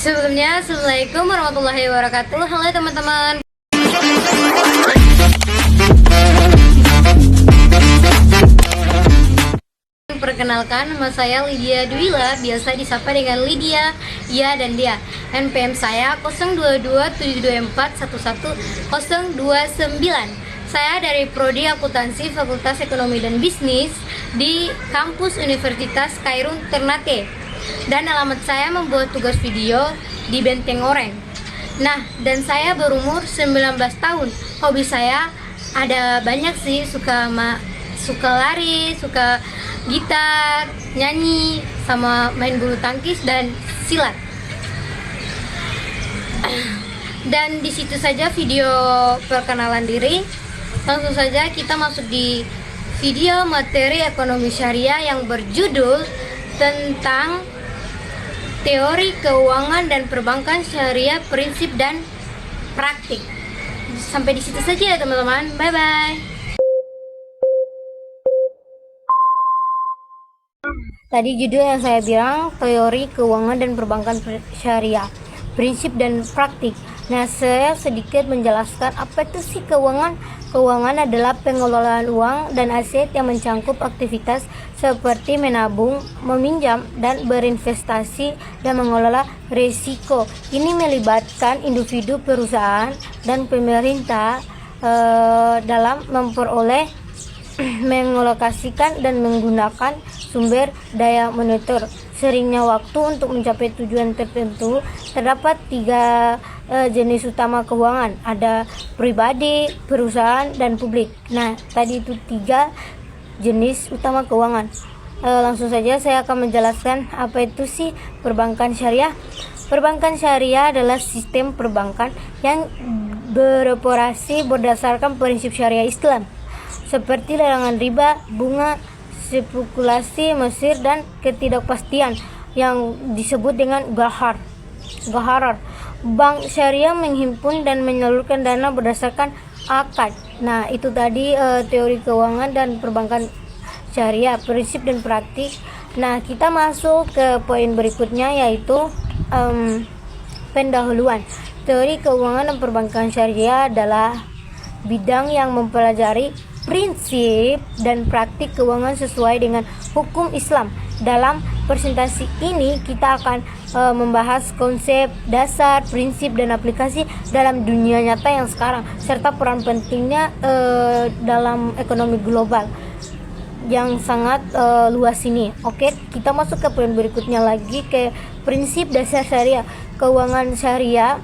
Sebelumnya, Assalamualaikum warahmatullahi wabarakatuh. Halo teman-teman. Perkenalkan, nama saya Lydia Duila, biasa disapa dengan Lydia, Ia dan Dia. NPM saya 0227241129. Saya dari Prodi Akuntansi Fakultas Ekonomi dan Bisnis di kampus Universitas Khairun Ternate. Dan alamat saya membuat tugas video di Benteng Oranye. Nah, dan saya berumur 19 tahun. Hobi saya ada banyak sih, suka lari, suka gitar, nyanyi, sama main bulu tangkis dan silat. Dan di situ saja video perkenalan diri. Langsung saja kita masuk di video materi ekonomi syariah yang berjudul tentang teori keuangan dan perbankan syariah, prinsip dan praktik. Sampai di situ saja ya teman-teman. Bye bye. Tadi judul yang saya bilang teori keuangan dan perbankan syariah, prinsip dan praktik. Nah, saya sedikit menjelaskan apa itu sih keuangan. Keuangan adalah pengelolaan uang dan aset yang mencangkup aktivitas seperti menabung, meminjam, dan berinvestasi dan mengelola risiko. Ini melibatkan individu, perusahaan, dan pemerintah dalam memperoleh, mengalokasikan, dan menggunakan sumber daya moneter. Seringnya waktu untuk mencapai tujuan tertentu. Terdapat tiga jenis utama keuangan, ada pribadi, perusahaan, dan publik. Nah, tadi itu tiga jenis utama keuangan. Langsung saja saya akan menjelaskan apa itu sih perbankan syariah. Perbankan syariah adalah sistem perbankan yang beroperasi berdasarkan prinsip syariah Islam, seperti larangan riba, bunga, spekulasi, mesir, dan ketidakpastian yang disebut dengan gharar. Bank syariah menghimpun dan menyalurkan dana berdasarkan akad. Nah, itu tadi teori keuangan dan perbankan syariah, prinsip dan praktik. Nah, kita masuk ke poin berikutnya, yaitu pendahuluan. Teori keuangan dan perbankan syariah adalah bidang yang mempelajari prinsip dan praktik keuangan sesuai dengan hukum Islam. Dalam presentasi ini kita akan membahas konsep, dasar, prinsip, dan aplikasi dalam dunia nyata yang sekarang, serta peran pentingnya dalam ekonomi global yang sangat luas ini. Oke, kita masuk ke poin berikutnya lagi, ke prinsip dasar syariah. Keuangan syariah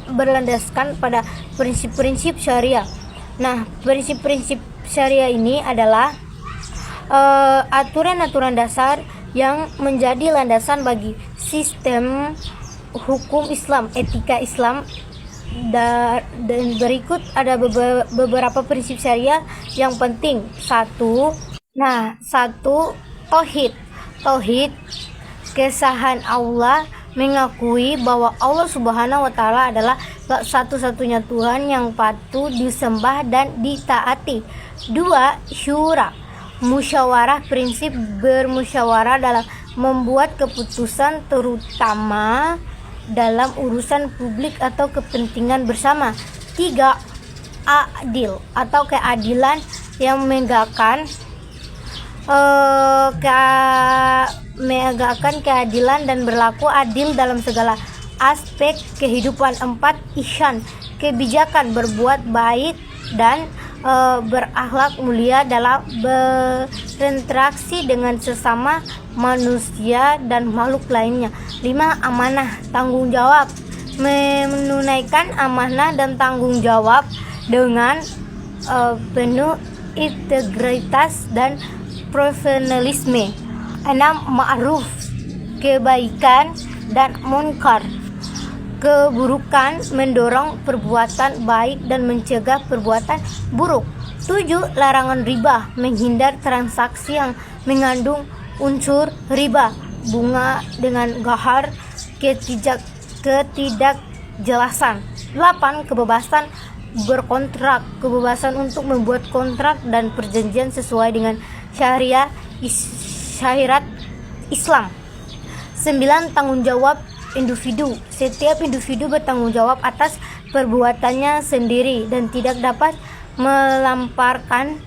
berlandaskan pada prinsip-prinsip syariah. Nah, prinsip-prinsip syariah ini adalah aturan-aturan dasar yang menjadi landasan bagi sistem hukum Islam, etika Islam. Dan berikut ada beberapa prinsip syariah yang penting. Satu, tauhid. Tauhid, kesahan Allah, mengakui bahwa Allah Subhanahu wa Ta'ala adalah satu-satunya Tuhan yang patut disembah dan ditaati. Dua, syura, musyawarah, prinsip bermusyawarah dalam membuat keputusan, terutama dalam urusan publik atau kepentingan bersama. Tiga, adil atau keadilan, yang menegakkan keadilan dan berlaku adil dalam segala aspek kehidupan. Empat, ihsan, kebijakan, berbuat baik dan berakhlak mulia dalam berinteraksi dengan sesama manusia dan makhluk lainnya. 5, amanah, tanggung jawab, menunaikan amanah dan tanggung jawab dengan penuh integritas dan profesionalisme. 6, ma'ruf, kebaikan dan munkar, keburukan, mendorong perbuatan baik dan mencegah perbuatan buruk. 7, larangan riba, menghindar transaksi yang mengandung unsur riba. Bunga dengan gharar, ketidakjelasan. 8, kebebasan berkontrak, kebebasan untuk membuat kontrak dan perjanjian sesuai dengan syariat Islam. 9. Tanggung jawab individu. Setiap individu bertanggung jawab atas perbuatannya sendiri dan tidak dapat melamparkan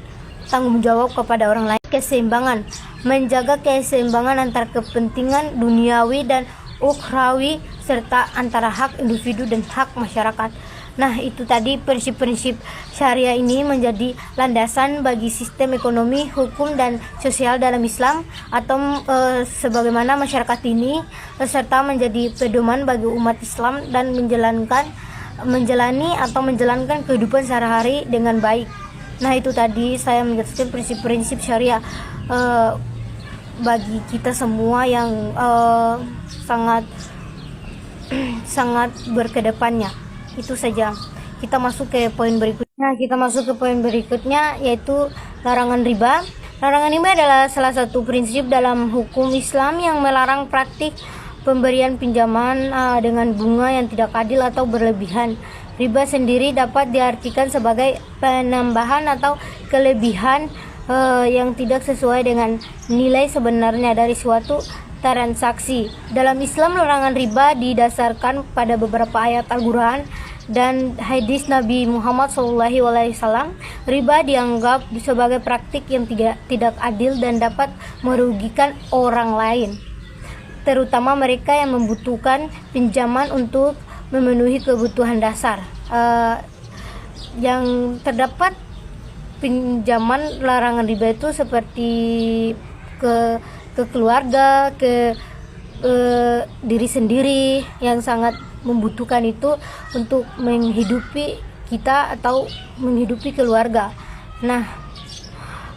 tanggung jawab kepada orang lain. Keseimbangan. Menjaga keseimbangan antara kepentingan duniawi dan ukhrawi serta antara hak individu dan hak masyarakat. Nah, itu tadi prinsip-prinsip syariah ini menjadi landasan bagi sistem ekonomi, hukum, dan sosial dalam Islam atau sebagaimana masyarakat ini serta menjadi pedoman bagi umat Islam dan menjalankan kehidupan sehari-hari dengan baik. Nah, itu tadi saya menjelaskan prinsip-prinsip syariah bagi kita semua yang sangat berkedepannya. Itu saja. Kita masuk ke poin berikutnya. Yaitu larangan riba. Larangan riba adalah salah satu prinsip dalam hukum Islam yang melarang praktik pemberian pinjaman dengan bunga yang tidak adil atau berlebihan. Riba sendiri dapat diartikan sebagai penambahan atau kelebihan yang tidak sesuai dengan nilai sebenarnya dari suatu transaksi. Dalam Islam, larangan riba didasarkan pada beberapa ayat Al-Quran dan hadis Nabi Muhammad SAW. Riba dianggap sebagai praktik yang tidak adil dan dapat merugikan orang lain, terutama mereka yang membutuhkan pinjaman untuk memenuhi kebutuhan dasar. Yang terdapat pinjaman larangan riba itu seperti ke keluarga, ke diri sendiri yang sangat membutuhkan itu untuk menghidupi kita atau menghidupi keluarga. Nah,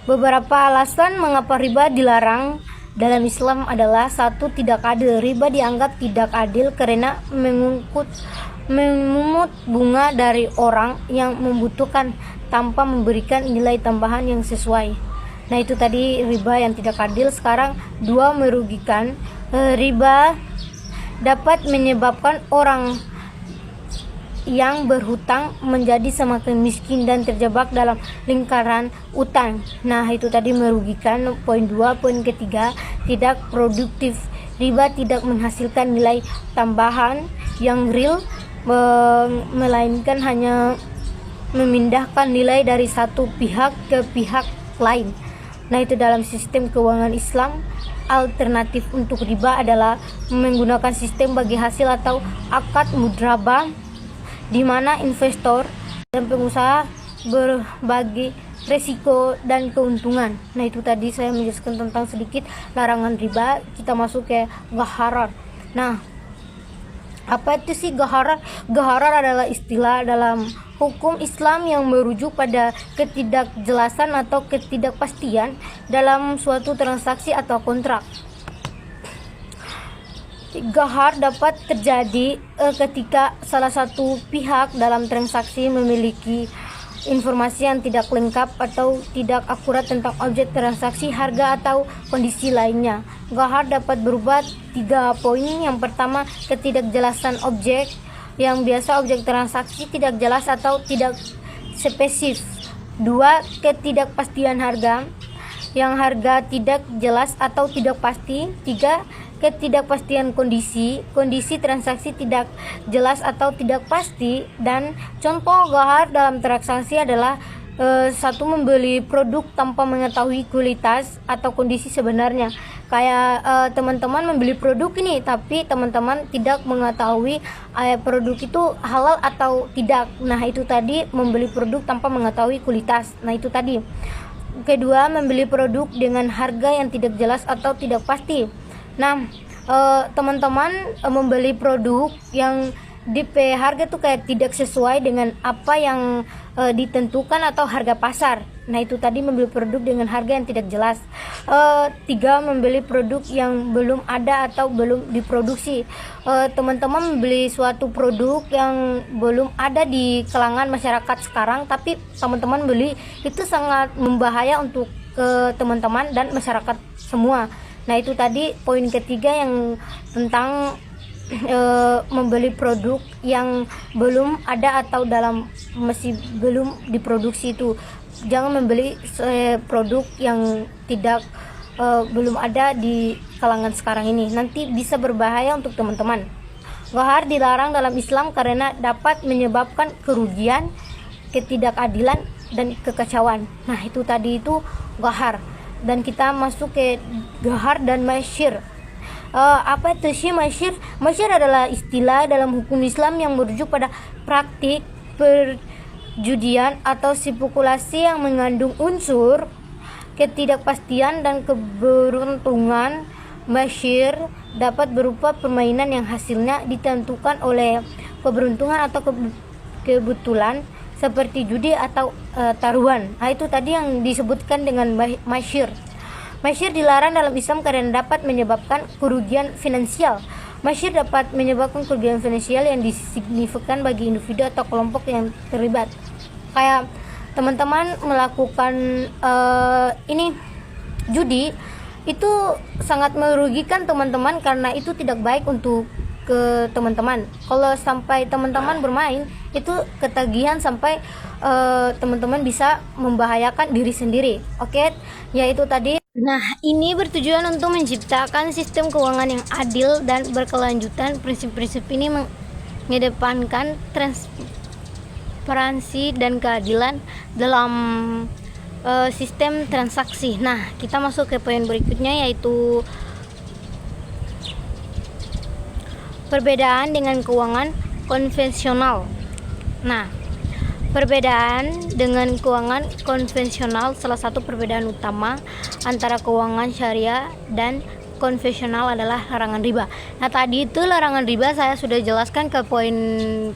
beberapa alasan mengapa riba dilarang dalam Islam adalah: 1. Tidak adil. Riba dianggap tidak adil karena memungut bunga dari orang yang membutuhkan tanpa memberikan nilai tambahan yang sesuai. Nah, itu tadi riba yang tidak adil. Sekarang 2. Merugikan. Riba dapat menyebabkan orang yang berhutang menjadi semakin miskin dan terjebak dalam lingkaran utang. Nah, itu tadi merugikan. Poin 2. Poin ketiga, tidak produktif. Riba tidak menghasilkan nilai tambahan yang real, melainkan hanya memindahkan nilai dari satu pihak ke pihak lain. Nah, itu dalam sistem keuangan Islam. Alternatif untuk riba adalah menggunakan sistem bagi hasil atau akad mudrabah, di mana investor dan pengusaha berbagi resiko dan keuntungan. Nah, itu tadi saya menjelaskan tentang sedikit larangan riba. Kita masuk ke gharar. Nah, apa itu sih gharar? Gharar adalah istilah dalam hukum Islam yang merujuk pada ketidakjelasan atau ketidakpastian dalam suatu transaksi atau kontrak. Gharar dapat terjadi ketika salah satu pihak dalam transaksi memiliki informasi yang tidak lengkap atau tidak akurat tentang objek transaksi, harga, atau kondisi lainnya. Gharar dapat berubah 3 poin. Yang pertama, ketidakjelasan objek. Yang biasa objek transaksi tidak jelas atau tidak spesifik. 2. Ketidakpastian harga. Yang harga tidak jelas atau tidak pasti. 3. Ketidakpastian kondisi transaksi tidak jelas atau tidak pasti. Dan contoh gharar dalam transaksi adalah 1. Membeli produk tanpa mengetahui kualitas atau kondisi sebenarnya. Kayak teman-teman membeli produk ini, tapi teman-teman tidak mengetahui produk itu halal atau tidak. Nah, itu tadi membeli produk tanpa mengetahui kualitas. Nah, itu tadi. Kedua, membeli produk dengan harga yang tidak jelas atau tidak pasti. Nah, teman-teman membeli produk yang DP harga tuh kayak tidak sesuai dengan apa yang ditentukan atau harga pasar. Nah, itu tadi membeli produk dengan harga yang tidak jelas. 3. Membeli produk yang belum ada atau belum diproduksi. Teman-teman membeli suatu produk yang belum ada di kalangan masyarakat sekarang, tapi teman-teman beli, itu sangat membahaya untuk teman-teman dan masyarakat semua. Nah, itu tadi poin ketiga yang tentang membeli produk yang belum ada atau masih belum diproduksi. Itu jangan membeli produk yang belum ada di kalangan sekarang ini, nanti bisa berbahaya untuk teman-teman. Ghahar dilarang dalam Islam karena dapat menyebabkan kerugian, ketidakadilan, dan kekacauan. Nah, itu tadi itu ghahar. Dan kita masuk ke ghahar dan masyir. Apa itu sih masyir? Masyir adalah istilah dalam hukum Islam yang merujuk pada praktik perjudian atau spekulasi yang mengandung unsur ketidakpastian dan keberuntungan. Masyir dapat berupa permainan yang hasilnya ditentukan oleh keberuntungan atau kebetulan, seperti judi atau taruhan. Nah, itu tadi yang disebutkan dengan masyir. Masyir dilarang dalam Islam karena dapat menyebabkan kerugian finansial. Masyir dapat menyebabkan kerugian finansial yang signifikan bagi individu atau kelompok yang terlibat. Kayak teman-teman melakukan judi, itu sangat merugikan teman-teman karena itu tidak baik untuk ke teman-teman. Kalau sampai teman-teman bermain, itu ketagihan sampai teman-teman bisa membahayakan diri sendiri. Oke, yaitu tadi. Nah, ini bertujuan untuk menciptakan sistem keuangan yang adil dan berkelanjutan. Prinsip-prinsip ini mengedepankan transparansi dan keadilan dalam sistem transaksi. Nah, kita masuk ke poin berikutnya, yaitu perbedaan dengan keuangan konvensional. Nah, perbedaan dengan keuangan konvensional, salah satu perbedaan utama antara keuangan syariah dan konvensional adalah larangan riba. Nah, tadi itu larangan riba saya sudah jelaskan ke poin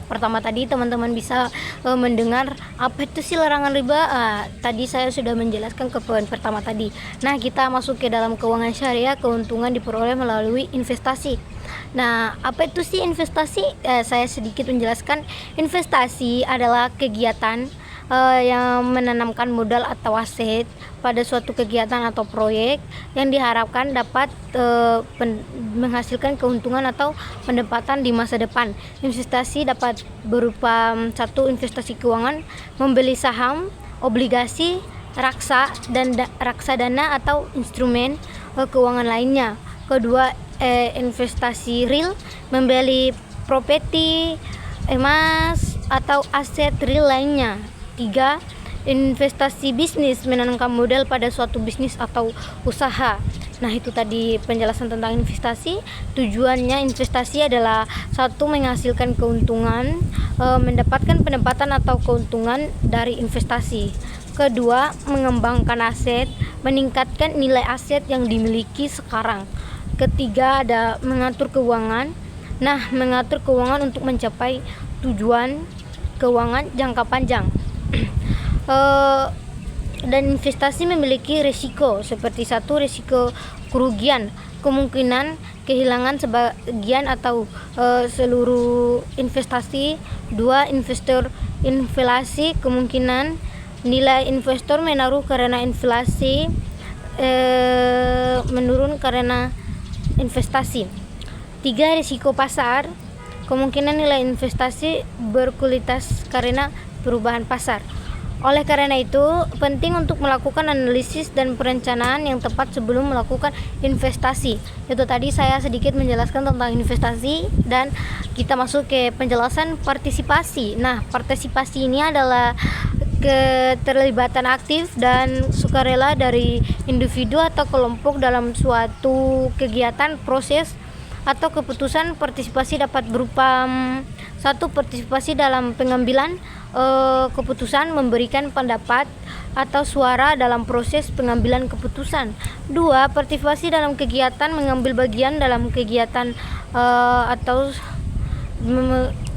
pertama tadi. Teman-teman bisa mendengar apa itu sih larangan riba. Tadi saya sudah menjelaskan ke poin pertama tadi. Nah, kita masuk ke dalam keuangan syariah. Keuntungan diperoleh melalui investasi. Nah, apa itu sih investasi? Saya sedikit menjelaskan. Investasi adalah kegiatan yang menanamkan modal atau aset pada suatu kegiatan atau proyek yang diharapkan dapat menghasilkan keuntungan atau pendapatan di masa depan. Investasi dapat berupa satu, investasi keuangan, membeli saham, obligasi, reksadana atau instrumen keuangan lainnya. Kedua, investasi real, membeli properti, emas atau aset real lainnya. 3, investasi bisnis, menanamkan modal pada suatu bisnis atau usaha. Nah, itu tadi penjelasan tentang investasi. Tujuannya investasi adalah satu, menghasilkan keuntungan, mendapatkan pendapatan atau keuntungan dari investasi. Kedua, mengembangkan aset, meningkatkan nilai aset yang dimiliki sekarang. Ketiga, ada mengatur keuangan. Nah, mengatur keuangan untuk mencapai tujuan keuangan jangka panjang. Dan investasi memiliki risiko, seperti satu, risiko kerugian, kemungkinan kehilangan sebagian atau seluruh investasi. Dua, investor inflasi, kemungkinan nilai investor menaruh karena inflasi menurun karena investasi. 3, risiko pasar, kemungkinan nilai investasi berkualitas karena perubahan pasar. Oleh karena itu, penting untuk melakukan analisis dan perencanaan yang tepat sebelum melakukan investasi. Itu tadi saya sedikit menjelaskan tentang investasi, dan kita masuk ke penjelasan partisipasi. Nah, partisipasi ini adalah keterlibatan aktif dan sukarela dari individu atau kelompok dalam suatu kegiatan, proses, atau keputusan. Partisipasi dapat berupa satu, partisipasi dalam pengambilan keputusan, memberikan pendapat atau suara dalam proses pengambilan keputusan. 2, partisipasi dalam kegiatan, mengambil bagian dalam kegiatan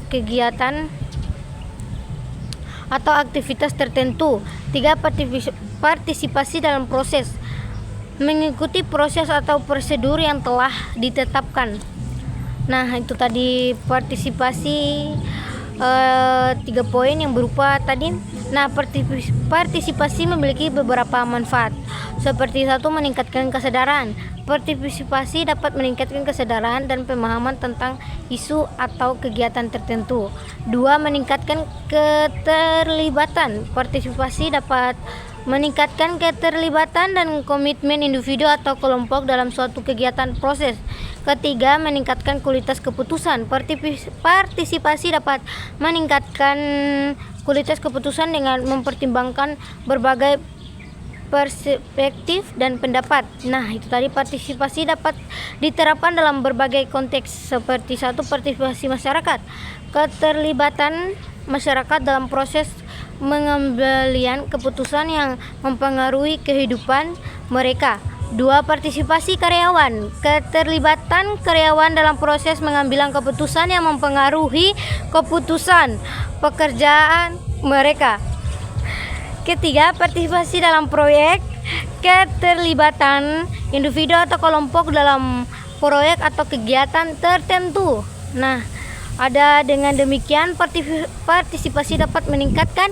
kegiatan atau aktivitas tertentu. 3, partisipasi dalam proses, mengikuti proses atau prosedur yang telah ditetapkan. Nah, itu tadi partisipasi 3 poin yang berupa tadi. Nah, partisipasi memiliki beberapa manfaat, seperti satu, meningkatkan kesadaran. Partisipasi dapat meningkatkan kesadaran dan pemahaman tentang isu atau kegiatan tertentu. 2, meningkatkan keterlibatan. Partisipasi dapat meningkatkan keterlibatan dan komitmen individu atau kelompok dalam suatu kegiatan proses. Ketiga, meningkatkan kualitas keputusan. Partisipasi dapat meningkatkan kualitas keputusan dengan mempertimbangkan berbagai perspektif dan pendapat. Nah, itu tadi partisipasi dapat diterapkan dalam berbagai konteks seperti satu, partisipasi masyarakat, keterlibatan masyarakat dalam proses pengambilan keputusan yang mempengaruhi kehidupan mereka. 2. Partisipasi karyawan, keterlibatan karyawan dalam proses pengambilan keputusan yang mempengaruhi keputusan pekerjaan mereka. Ketiga, partisipasi dalam proyek, keterlibatan individu atau kelompok dalam proyek atau kegiatan tertentu. Nah, dengan demikian partisipasi dapat meningkatkan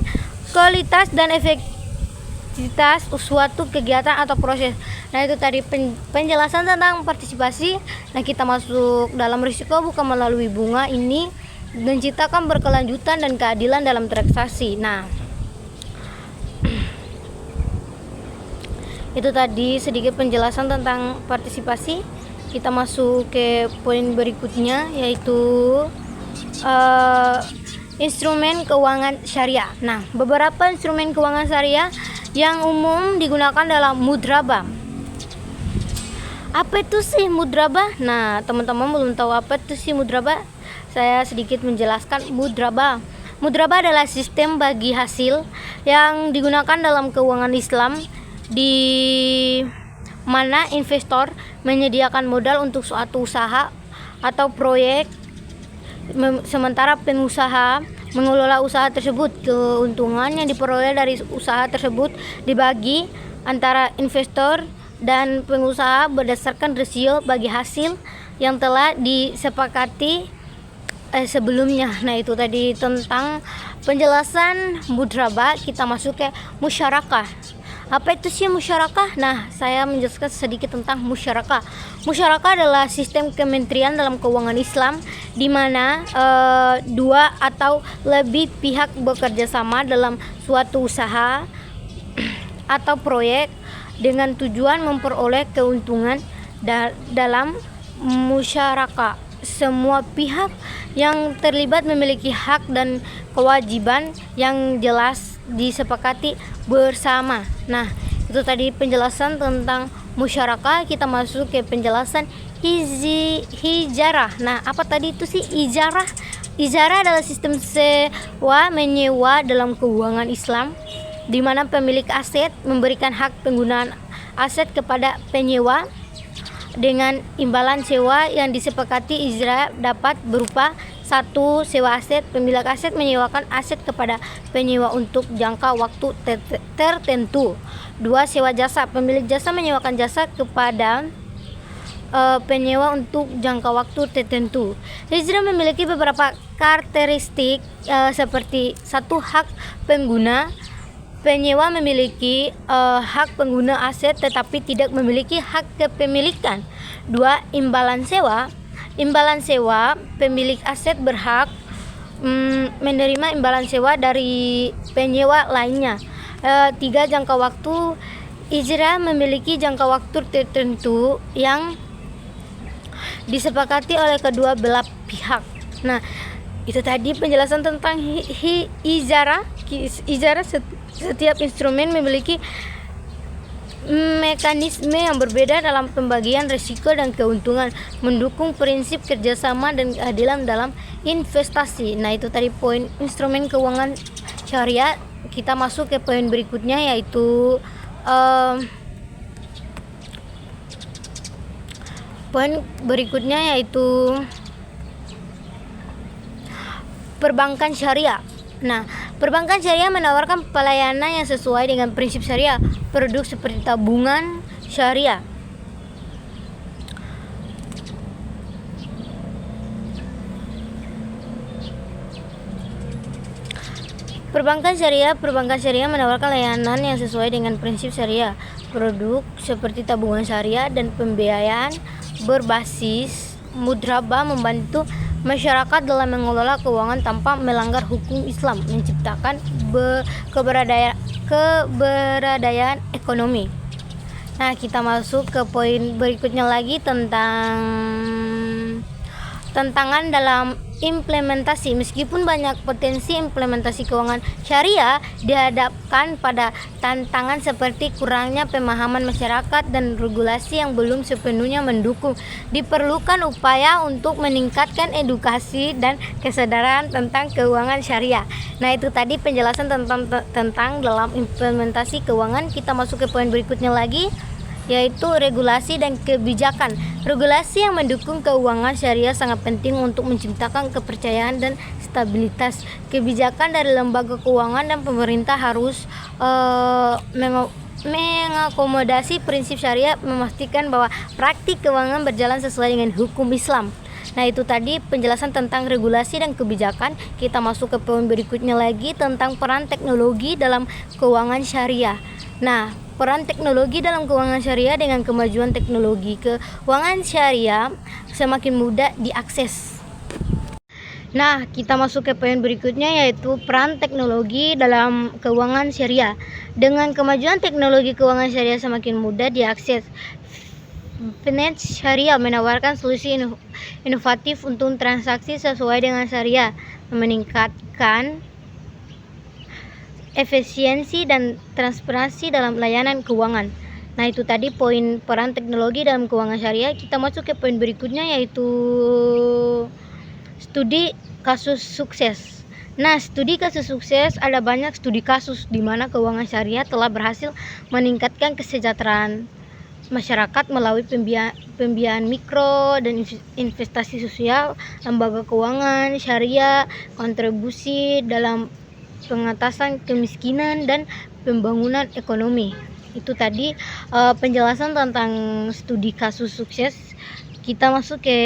kualitas dan efektivitas suatu kegiatan atau proses. Nah, itu tadi penjelasan tentang partisipasi. Nah, kita masuk dalam risiko bukan melalui bunga ini menciptakan berkelanjutan dan keadilan dalam transaksi. Nah, itu tadi sedikit penjelasan tentang partisipasi. Kita masuk ke poin berikutnya, yaitu instrumen keuangan syariah. Nah, beberapa instrumen keuangan syariah yang umum digunakan dalam mudrabah. Apa itu sih mudrabah? Nah, teman-teman belum tahu apa itu sih mudrabah? Saya sedikit menjelaskan mudrabah. Mudrabah adalah sistem bagi hasil yang digunakan dalam keuangan Islam, di mana investor menyediakan modal untuk suatu usaha atau proyek, sementara pengusaha mengelola usaha tersebut. Keuntungan yang diperoleh dari usaha tersebut dibagi antara investor dan pengusaha berdasarkan rasio bagi hasil yang telah disepakati sebelumnya. Nah, itu tadi tentang penjelasan mudrabah. Kita masuk ke musyarakah. Apa itu sih musyarakah? Nah, saya menjelaskan sedikit tentang musyarakah. Musyarakah adalah sistem kementerian dalam keuangan Islam di mana dua atau lebih pihak bekerja sama dalam suatu usaha atau proyek dengan tujuan memperoleh keuntungan dalam musyarakah. Semua pihak yang terlibat memiliki hak dan kewajiban yang jelas disepakati bersama. Nah, itu tadi penjelasan tentang musyarakah. Kita masuk ke penjelasan hijarah. Nah, apa tadi itu sih ijarah? Ijarah adalah sistem sewa menyewa dalam keuangan Islam, di mana pemilik aset memberikan hak penggunaan aset kepada penyewa dengan imbalan sewa yang disepakati. Ijarah dapat berupa 1. Sewa aset. Pemilik aset menyewakan aset kepada penyewa untuk jangka waktu tertentu. 2. Sewa jasa. Pemilik jasa menyewakan jasa kepada penyewa untuk jangka waktu tertentu. Hijrah memiliki beberapa karakteristik seperti 1. Hak pengguna. Penyewa memiliki hak pengguna aset tetapi tidak memiliki hak kepemilikan. 2. Imbalan sewa. Imbalan sewa, pemilik aset berhak menerima imbalan sewa dari penyewa lainnya. 3. Jangka waktu. Ijrah memiliki jangka waktu tertentu yang disepakati oleh kedua belah pihak. Nah, itu tadi penjelasan tentang ijarah. Ijarah, setiap instrumen memiliki mekanisme yang berbeda dalam pembagian risiko dan keuntungan, mendukung prinsip kerjasama dan keadilan dalam investasi. Nah, itu tadi poin instrumen keuangan syariah. Kita masuk ke poin berikutnya, yaitu perbankan syariah. Nah, perbankan syariah menawarkan pelayanan yang sesuai dengan prinsip syariah, produk seperti tabungan syariah. Perbankan syariah menawarkan layanan yang sesuai dengan prinsip syariah, produk seperti tabungan syariah dan pembiayaan berbasis mudrabah membantu masyarakat dalam mengelola keuangan tanpa melanggar hukum Islam, menciptakan keberadaan ekonomi. Nah, kita masuk ke poin berikutnya lagi tentang tantangan dalam implementasi. Meskipun banyak potensi implementasi keuangan syariah, dihadapkan pada tantangan seperti kurangnya pemahaman masyarakat dan regulasi yang belum sepenuhnya mendukung. Diperlukan upaya untuk meningkatkan edukasi dan kesadaran tentang keuangan syariah. Nah, itu tadi penjelasan tentang dalam implementasi keuangan. Kita masuk ke poin berikutnya lagi, yaitu regulasi dan kebijakan. Regulasi yang mendukung keuangan syariah sangat penting untuk menciptakan kepercayaan dan stabilitas. Kebijakan dari lembaga keuangan dan pemerintah harus mengakomodasi prinsip syariah, memastikan bahwa praktik keuangan berjalan sesuai dengan hukum Islam. Nah, itu tadi penjelasan tentang regulasi dan kebijakan. Kita masuk ke poin berikutnya lagi tentang peran teknologi dalam keuangan syariah. Nah, peran teknologi dalam keuangan syariah. Dengan kemajuan teknologi, keuangan syariah semakin mudah diakses. Nah, kita masuk ke poin berikutnya, yaitu peran teknologi dalam keuangan syariah. Dengan kemajuan teknologi, keuangan syariah semakin mudah diakses. Finance Syariah menawarkan solusi inovatif untuk transaksi sesuai dengan syariah, meningkatkan efisiensi dan transparansi dalam layanan keuangan. Nah, itu tadi poin peran teknologi dalam keuangan syariah. Kita masuk ke poin berikutnya, yaitu studi kasus sukses. Nah, studi kasus sukses, ada banyak studi kasus di mana keuangan syariah telah berhasil meningkatkan kesejahteraan masyarakat melalui pembiayaan mikro dan investasi sosial, lembaga keuangan syariah, kontribusi dalam pengatasan kemiskinan dan pembangunan ekonomi. Itu tadi penjelasan tentang studi kasus sukses. Kita masuk ke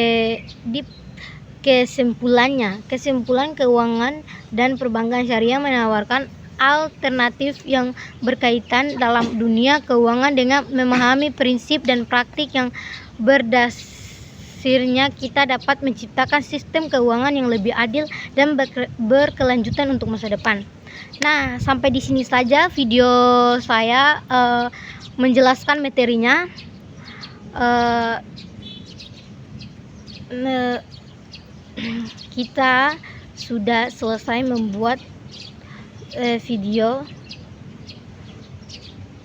kesimpulannya. Kesimpulan, keuangan dan perbankan syariah menawarkan alternatif yang berkaitan dalam dunia keuangan dengan memahami prinsip dan praktik yang berdasarnya kita dapat menciptakan sistem keuangan yang lebih adil dan berkelanjutan untuk masa depan. Nah, sampai di sini saja video saya menjelaskan materinya. Kita sudah selesai membuat video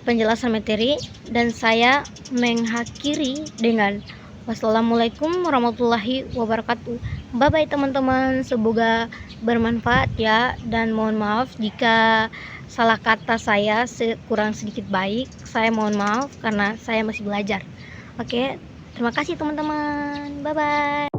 penjelasan materi, dan saya mengakhiri dengan wassalamualaikum warahmatullahi wabarakatuh. Bye bye teman-teman, semoga bermanfaat ya, dan mohon maaf jika salah kata saya kurang sedikit baik. Saya mohon maaf karena saya masih belajar. Oke, terima kasih teman-teman. Bye bye.